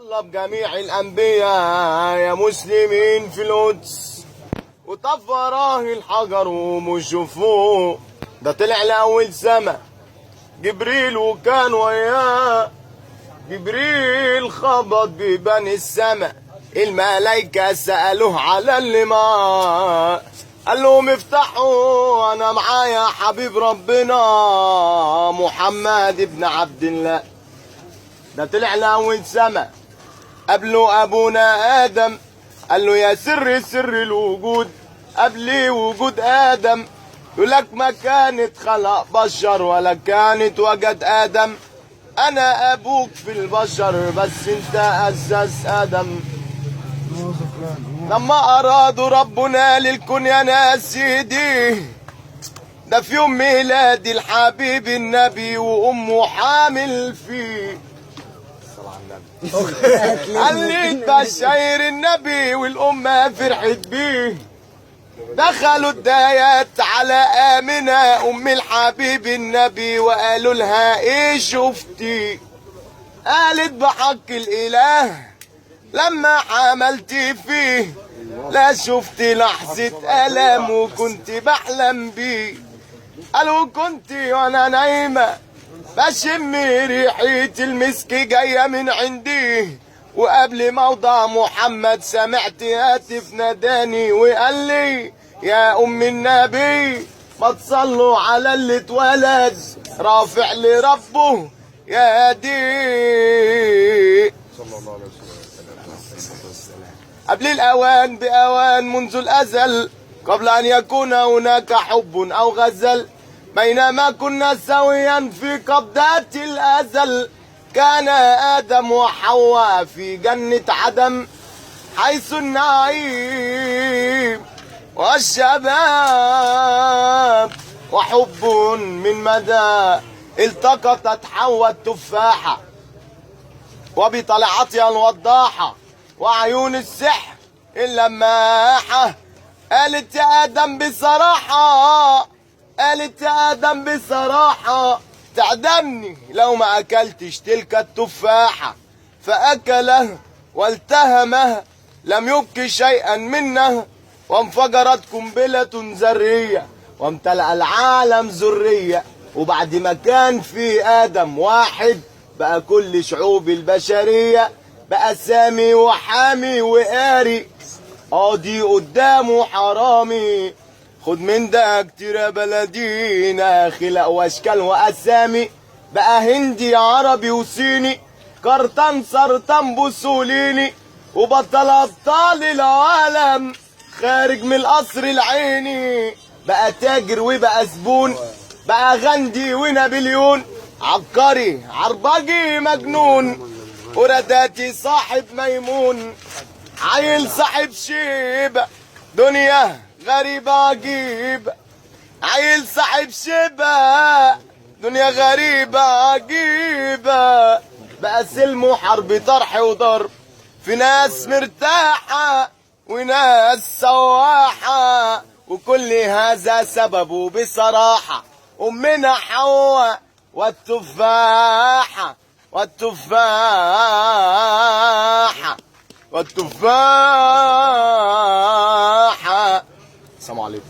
الله بجميع الأنبياء يا مسلمين في القدس، وطف وراه الحجر ومشوفوه، ده طلع لأول سما جبريل وكان وياه جبريل خبط بيبان السما، الملايكة سألوه على اللي معاه، قال لهم افتحوا أنا معايا حبيب ربنا محمد ابن عبد الله. ده طلع لأول سما قبله أبونا آدم، قال له يا سر الوجود قبل وجود آدم، يقولك ما كانت خلق بشر ولا كانت وجد آدم، أنا أبوك في البشر بس أنت أساس آدم. لما أرادوا ربنا للكون يا ناس يهديه، ده في يوم ميلاد الحبيب النبي وأمه حامل فيه، قال لي بشير النبي والأمة فرحت بيه، دخلوا الدايات على آمنة أم الحبيب النبي وقالوا لها إيه شفتي؟ قالت بحق الإله لما حملتي فيه لا شفت لحظة ألم وكنت بحلم بيه. قالوا كنت وأنا نايمة بشم ريحة المسك جاية من عندي، وقبل موضع محمد سمعت هاتف ناداني وقال لي يا أم النبي ما تصلوا على اللي اتولد رافع لربه يا دي. صلى الله عليه وسلم. قبل الأوان بأوان منذ الأزل قبل أن يكون هناك حب أو غزل، بينما كنا سويا في قبضات الأزل كان آدم وحواء في جنة عدم، حيث النعيم والشباب وحب من مدى، التقطت حواء التفاحة وبطلعتها الوضاحة وعيون السحر اللماحة، قالت يا آدم بصراحة، قالت يا آدم بصراحة تعدمني لو ما أكلتش تلك التفاحة، فأكله والتهمه لم يبك شيئا منه، وانفجرت قنبلة ذرية وامتلأ العالم ذرية، وبعد ما كان في آدم واحد بقى كل شعوب البشرية، بقى سامي وحامي وقاري قاضي قدامه حرامي، خد من ده كتير يا بلدينا خلق واشكال واسامي، بقى هندي عربي وصيني كرتان سرطان بوسوليني، وبطل ابطال العالم خارج من القصر العيني، بقى تاجر وبقى زبون، بقى غندي ونابليون عبقري عربجي مجنون، ورداتي صاحب ميمون عيل صاحب شيبة دنيا غريبة عجيبة، عيل صاحب شيبة دنيا غريبة عجيبة، بقى سلم وحرب طرح وضرب، في ناس مرتاحة وناس سواحة، وكل هذا سببه بصراحة أمنا حواء والتفاحة والتفاحة. السلام عليكم.